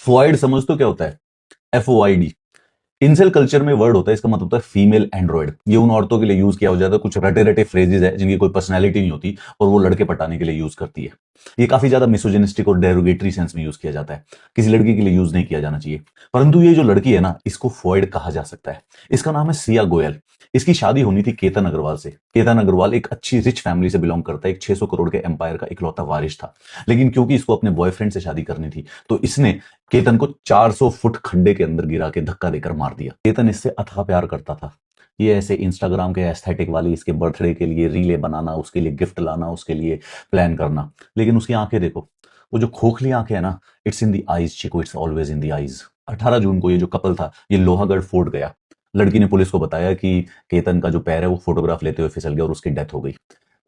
फॉइड समझ तो क्या होता है? FOID। इंसेल कल्चर में वर्ड होता है, इसका मतलब होता है फीमेल एंड्रॉइड। ये उन औरतों के लिए यूज किया हो जाता है, कुछ रटे रटे फ्रेजेस है जिनकी कोई पर्सनैलिटी नहीं होती और वो लड़के पटाने के लिए यूज करती है। ये काफी ज्यादा मिसोजिनिस्टिक और डेरोगेटरी सेंस में यूज किया जाता है, किसी लड़की के लिए यूज नहीं किया जाना चाहिए। परंतु ये जो लड़की है ना, इसको फॉइड कहा जा सकता है। इसका नाम है सिया गोयल। इसकी शादी होनी थी केतन अग्रवाल से। केतन अग्रवाल एक अच्छी रिच फैमिली से बिलोंग करता है, एक 600 करोड़ के एम्पायर का इकलौता वारिस था। लेकिन क्योंकि इसको अपने बॉयफ्रेंड से शादी करनी थी, तो इसने केतन को 400 फुट खड्डे के अंदर गिरा के धक्का देकर मार दिया। केतन इससे अथाह प्यार करता था। ये ऐसे इंस्टाग्राम के एस्थेटिक वाली इसके बर्थडे के लिए रीले बनाना, उसके लिए गिफ्ट लाना, उसके लिए प्लान करना। लेकिन उसकी आंखें देखो, वो जो खोखली आंखें है ना, it's in the eyes Chico, it's always in the eyes. 18 जून को ये जो कपल था, ये लोहागढ़ फोर्ट गया। लड़की ने पुलिस को बताया कि केतन का जो पैर है वो फोटोग्राफ लेते हुए फिसल गया और उसकी डेथ हो गई।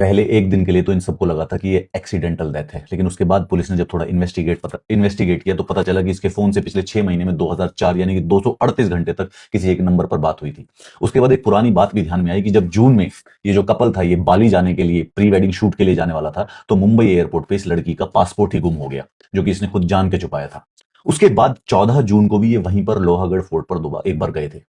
पहले एक दिन के लिए तो इन सबको लगा था कि ये एक्सीडेंटल डेथ है, लेकिन उसके बाद पुलिस ने जब थोड़ा इन्वेस्टिगेट किया तो पता चला कि इसके फोन से पिछले 6 महीने में 2004 यानी कि 238 घंटे तक किसी एक नंबर पर बात हुई थी। उसके बाद एक पुरानी बात भी ध्यान में आई कि जब जून में ये जो कपल था, ये बाली जाने के लिए प्री वेडिंग शूट के लिए जाने वाला था, तो मुंबई एयरपोर्ट पे इस लड़की का पासपोर्ट ही गुम हो गया, जो कि इसने खुद जान के छुपाया था। उसके बाद 14 जून को भी ये वहीं पर लोहागढ़ फोर्ट पर एक बार गए थे।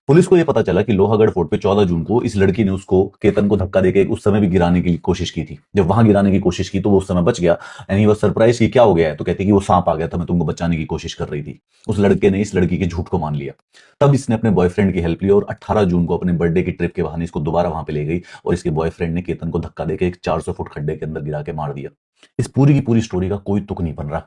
पुलिस को यह पता चला कि लोहागढ़ फोर्ट पे 14 जून को इस लड़की ने उसको, केतन को धक्का देके उस समय भी गिराने की कोशिश की थी। जब वहां गिराने की कोशिश की तो वो उस समय बच गया। एंड ही वाज सरप्राइज कि क्या हो गया है, तो कहती कि वो सांप आ गया था, मैं तुमको बचाने की कोशिश कर रही थी। उस लड़के ने इस लड़की के झूठ को मान लिया। तब इसने अपने बॉयफ्रेंड की हेल्प ली और 18 जून को अपने बर्थडे की ट्रिप के बहाने इसको दोबारा वहां पे ले गई और इसके बॉयफ्रेंड ने केतन को धक्का देके एक 400 फुट खड्डे के अंदर गिरा के मार दिया। इस पूरी की पूरी स्टोरी का कोई तुक नहीं बन रहा।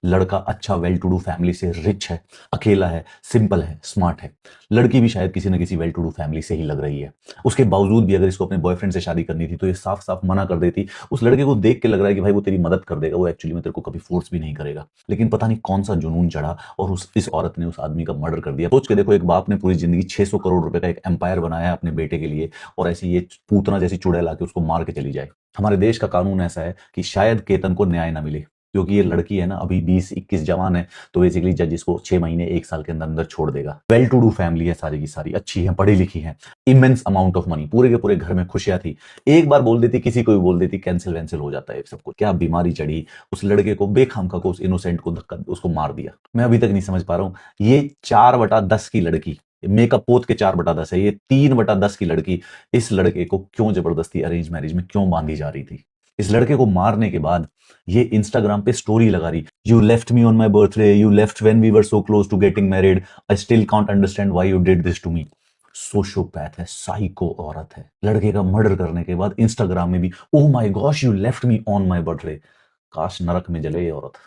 लड़का अच्छा वेल टू डू फैमिली से रिच है, अकेला है, सिंपल है, स्मार्ट है। लड़की भी शायद किसी न किसी वेल टू डू फैमिली से ही लग रही है। उसके बावजूद भी अगर इसको अपने बॉयफ्रेंड से शादी करनी थी तो ये साफ साफ मना कर देती। उस लड़के को देख के लग रहा है कि भाई वो तेरी मदद कर देगा, वो एक्चुअली में तेरे को कभी फोर्स भी नहीं करेगा। लेकिन पता नहीं कौन सा जुनून चढ़ा और इस औरत ने उस आदमी का मर्डर कर दिया। सोच के देखो, एक बाप ने पूरी जिंदगी 600 करोड़ रुपए का एक एम्पायर बनाया है अपने बेटे के लिए, और ऐसी ये पूतना जैसी चुड़ैल आके उसको मार के चली जाए। हमारे देश का कानून ऐसा है कि शायद केतन को न्याय ना मिले, क्योंकि ये लड़की है ना अभी 20-21 जवान है, तो बेसिकली जज इसको 6 महीने 1 साल के अंदर अंदर छोड़ देगा। वेल टू डू फैमिली है, सारी की सारी अच्छी है, पढ़ी लिखी है, इमेंस अमाउंट ऑफ मनी, पूरे के पूरे घर में खुशियां थी। एक बार बोल देती, किसी को भी बोल देती, कैंसिल वैंसिल हो जाता है सबको। क्या बीमारी चढ़ी उस लड़के को, बेखामखा को, उस इनोसेंट को धक्का, उसको मार दिया। मैं अभी तक नहीं समझ पा रहा हूं, ये 4/10 की लड़की, मेकअप पोत के 4/10 है, ये 3/10 की लड़की इस लड़के को क्यों जबरदस्ती अरेंज मैरिज में क्यों बांधी जा रही थी? इस लड़के को मारने के बाद ये इंस्टाग्राम पे स्टोरी लगा रही, you left me on my birthday, you left when we were so close to getting married, I still can't understand why you did this to me. Sociopath है, साइको औरत है। लड़के का मर्डर करने के बाद इंस्टाग्राम में भी, oh my gosh you left me on my birthday. काश नरक में जले ये औरत।